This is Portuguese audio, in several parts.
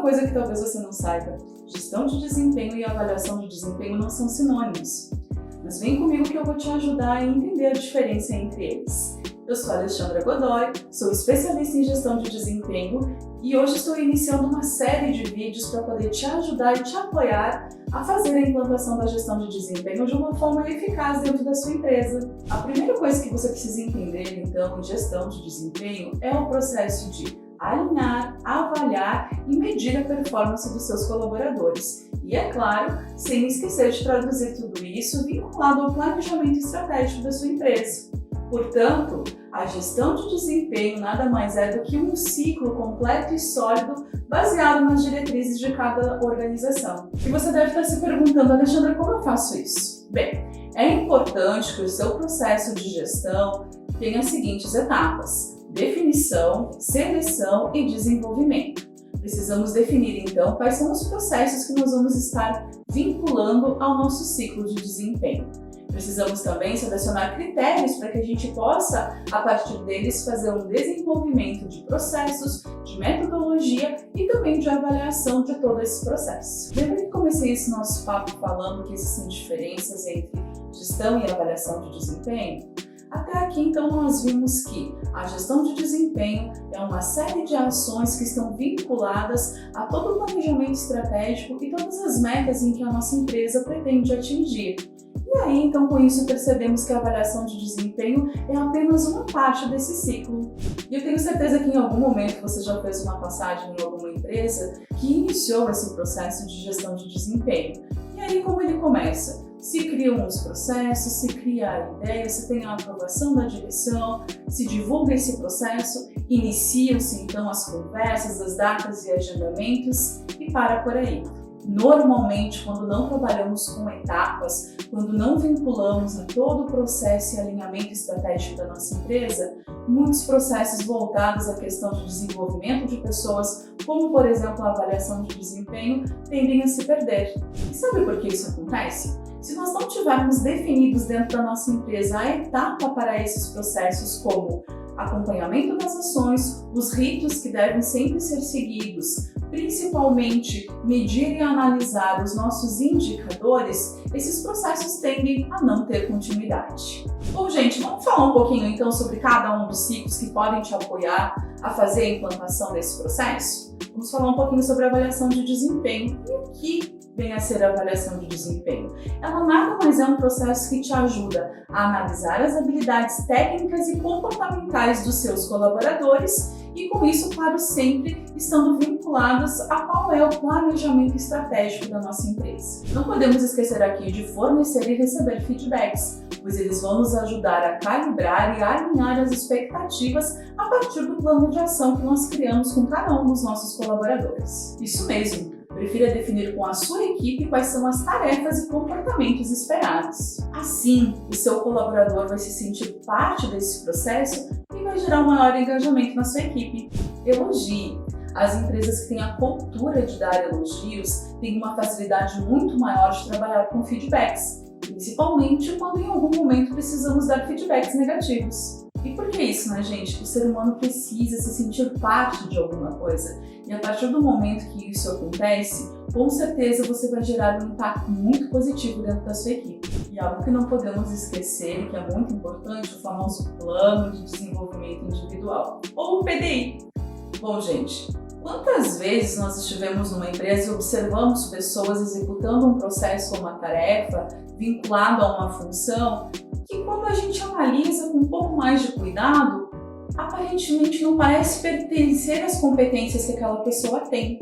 coisa que talvez você não saiba: gestão de desempenho e avaliação de desempenho não são sinônimos. Mas vem comigo que eu vou te ajudar a entender a diferença entre eles. Eu sou a Alexandra Godoy, sou especialista em gestão de desempenho e hoje estou iniciando uma série de vídeos para poder te ajudar e te apoiar a fazer a implantação da gestão de desempenho de uma forma eficaz dentro da sua empresa. A primeira coisa que você precisa entender, então, em gestão de desempenho é o processo de alinhar, avaliar e medir a performance dos seus colaboradores. E, é claro, sem esquecer de traduzir tudo isso vinculado ao planejamento estratégico da sua empresa. Portanto, a gestão de desempenho nada mais é do que um ciclo completo e sólido baseado nas diretrizes de cada organização. E você deve estar se perguntando: Alexandra, como eu faço isso? Bem, é importante que o seu processo de gestão tenha as seguintes etapas: definição, seleção e desenvolvimento. Precisamos definir, então, quais são os processos que nós vamos estar vinculando ao nosso ciclo de desempenho. Precisamos também selecionar critérios para que a gente possa, a partir deles, fazer um desenvolvimento de processos, de metodologia e também de avaliação de todo esse processo. Lembra que comecei esse nosso papo falando que existem diferenças entre gestão e avaliação de desempenho? Até aqui, então, nós vimos que a gestão de desempenho é uma série de ações que estão vinculadas a todo o planejamento estratégico e todas as metas em que a nossa empresa pretende atingir. E aí, então, com isso, percebemos que a avaliação de desempenho é apenas uma parte desse ciclo. E eu tenho certeza que em algum momento você já fez uma passagem em alguma empresa que iniciou esse processo de gestão de desempenho. E aí, como ele começa? Se criam os processos, se cria a ideia, se tem a aprovação da direção, se divulga esse processo, iniciam-se então as conversas, as datas e agendamentos e para por aí. Normalmente, quando não trabalhamos com etapas, quando não vinculamos a todo o processo e alinhamento estratégico da nossa empresa, muitos processos voltados à questão de desenvolvimento de pessoas, como por exemplo a avaliação de desempenho, tendem a se perder. E sabe por que isso acontece? Se nós não tivermos definidos dentro da nossa empresa a etapa para esses processos, como acompanhamento das ações, os ritos que devem sempre ser seguidos, principalmente medir e analisar os nossos indicadores, esses processos tendem a não ter continuidade. Bom, gente, vamos falar um pouquinho então sobre cada um dos ciclos que podem te apoiar a fazer a implantação desse processo? Vamos falar um pouquinho sobre a avaliação de desempenho. E o que vem a ser a avaliação de desempenho? Ela nada mais é um processo que te ajuda a analisar as habilidades técnicas e comportamentais dos seus colaboradores e, com isso, claro, sempre estando vinculados a qual é o planejamento estratégico da nossa empresa. Não podemos esquecer aqui de fornecer e receber feedbacks, pois eles vão nos ajudar a calibrar e alinhar as expectativas a partir do plano de ação que nós criamos com cada um dos nossos colaboradores. Isso mesmo! Prefira definir com a sua equipe quais são as tarefas e comportamentos esperados. Assim, o seu colaborador vai se sentir parte desse processo e vai gerar um maior engajamento na sua equipe. Elogie. As empresas que têm a cultura de dar elogios têm uma facilidade muito maior de trabalhar com feedbacks, principalmente quando em algum momento precisamos dar feedbacks negativos. E por que isso, né, gente? O ser humano precisa se sentir parte de alguma coisa. E a partir do momento que isso acontece, com certeza você vai gerar um impacto muito positivo dentro da sua equipe. E algo que não podemos esquecer e que é muito importante, o famoso Plano de Desenvolvimento Individual, ou o PDI. Bom, gente, quantas vezes nós estivemos numa empresa e observamos pessoas executando um processo ou uma tarefa vinculado a uma função que, quando a gente analisa com um pouco mais de cuidado, aparentemente não parece pertencer às competências que aquela pessoa tem.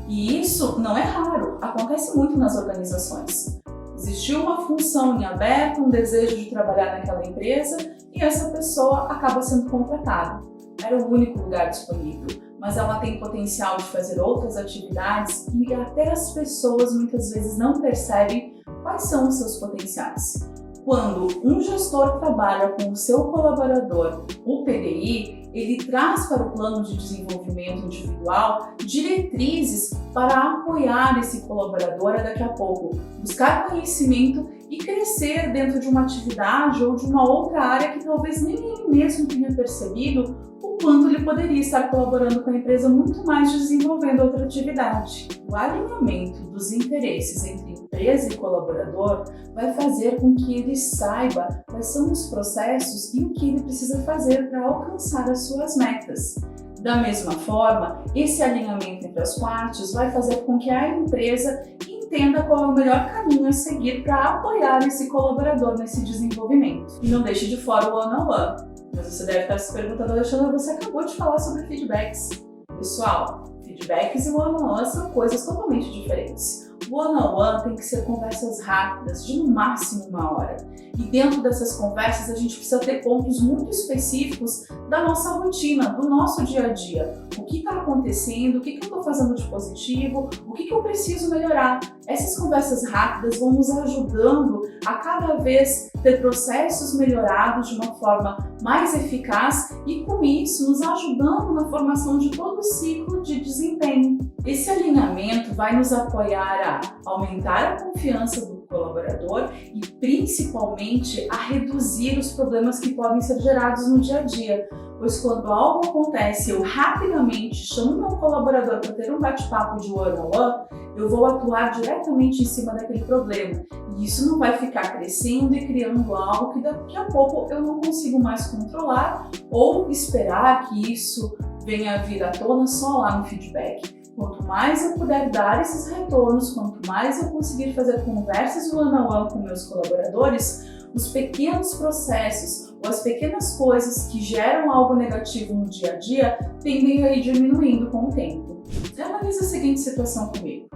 E isso não é raro, acontece muito nas organizações. Existiu uma função em aberto, um desejo de trabalhar naquela empresa e essa pessoa acaba sendo contratada. Era o único lugar disponível, mas ela tem potencial de fazer outras atividades e até as pessoas muitas vezes não percebem quais são os seus potenciais. Quando um gestor trabalha com o seu colaborador, o PDI, ele traz para o plano de desenvolvimento individual diretrizes para apoiar esse colaborador a daqui a pouco buscar conhecimento e crescer dentro de uma atividade ou de uma outra área que talvez nem ele mesmo tenha percebido o o quanto ele poderia estar colaborando com a empresa muito mais desenvolvendo outra atividade. O alinhamento dos interesses entre empresa e colaborador vai fazer com que ele saiba quais são os processos e o que ele precisa fazer para alcançar as suas metas. Da mesma forma, esse alinhamento entre as partes vai fazer com que a empresa entenda qual é o melhor caminho a seguir para apoiar esse colaborador nesse desenvolvimento. E não deixe de fora o one-on-one. Mas você deve estar se perguntando, Alexandra, você acabou de falar sobre feedbacks. Pessoal, feedbacks e one-on-one são coisas totalmente diferentes. O one-on-one tem que ser conversas rápidas, de no máximo 1 hora. E dentro dessas conversas a gente precisa ter pontos muito específicos da nossa rotina, do nosso dia a dia. O que está acontecendo, o que eu estou fazendo de positivo, o que eu preciso melhorar. Essas conversas rápidas vão nos ajudando a cada vez ter processos melhorados de uma forma mais eficaz e com isso nos ajudando na formação de todo o ciclo de desempenho. Esse alinhamento vai nos apoiar a aumentar a confiança do colaborador e principalmente a reduzir os problemas que podem ser gerados no dia a dia. Pois quando algo acontece, eu rapidamente chamo meu colaborador para ter um bate-papo de one-on-one, eu vou atuar diretamente em cima daquele problema. E isso não vai ficar crescendo e criando algo que daqui a pouco eu não consigo mais controlar ou esperar que isso venha a vir à tona só lá no feedback. Quanto mais eu puder dar esses retornos, quanto mais eu conseguir fazer conversas one-on-one com meus colaboradores, os pequenos processos ou as pequenas coisas que geram algo negativo no dia a dia tendem a ir diminuindo com o tempo. Analise a seguinte situação comigo.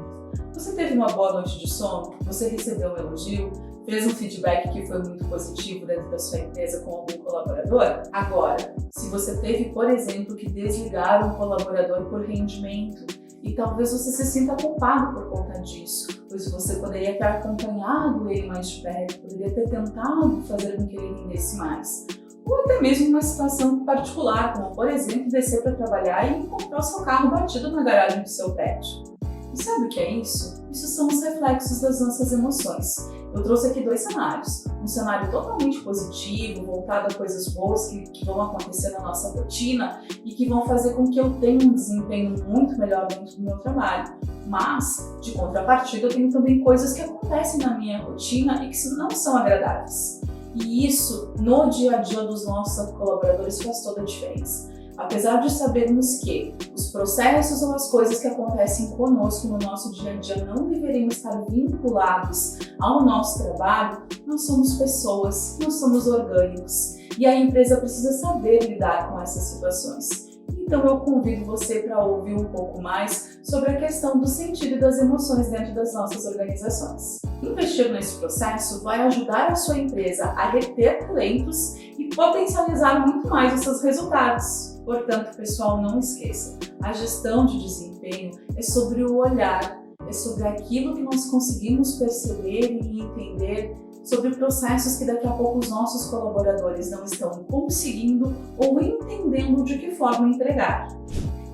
Você teve uma boa noite de sono, você recebeu um elogio, fez um feedback que foi muito positivo dentro da sua empresa com algum colaborador? Agora, se você teve, por exemplo, que desligar um colaborador por rendimento, e talvez você se sinta culpado por conta disso, pois você poderia ter acompanhado ele mais de perto, poderia ter tentado fazer com que ele rendesse mais. Ou até mesmo uma situação particular, como por exemplo, descer para trabalhar e encontrar o seu carro batido na garagem do seu prédio. E sabe o que é isso? Isso são os reflexos das nossas emoções. Eu trouxe aqui 2 cenários. Um cenário totalmente positivo, voltado a coisas boas que vão acontecer na nossa rotina e que vão fazer com que eu tenha um desempenho muito melhor dentro do meu trabalho. Mas, de contrapartida, eu tenho também coisas que acontecem na minha rotina e que não são agradáveis. E isso, no dia a dia dos nossos colaboradores, faz toda a diferença. Apesar de sabermos que os processos ou as coisas que acontecem conosco no nosso dia a dia não deveriam estar vinculados ao nosso trabalho, nós somos pessoas, nós somos orgânicos e a empresa precisa saber lidar com essas situações. Então eu convido você para ouvir um pouco mais sobre a questão do sentido e das emoções dentro das nossas organizações. Investir nesse processo vai ajudar a sua empresa a reter talentos e potencializar muito mais os seus resultados. Portanto, pessoal, não esqueça, a gestão de desempenho é sobre o olhar, é sobre aquilo que nós conseguimos perceber e entender sobre processos que daqui a pouco os nossos colaboradores não estão conseguindo ou entendendo de que forma entregar.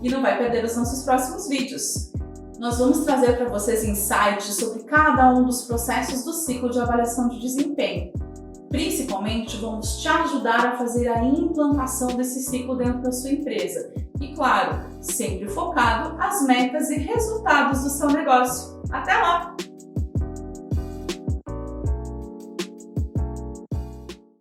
E não vai perder os nossos próximos vídeos. Nós vamos trazer para vocês insights sobre cada um dos processos do ciclo de avaliação de desempenho. Principalmente, vamos te ajudar a fazer a implantação desse ciclo dentro da sua empresa. E claro, sempre focado às metas e resultados do seu negócio. Até lá!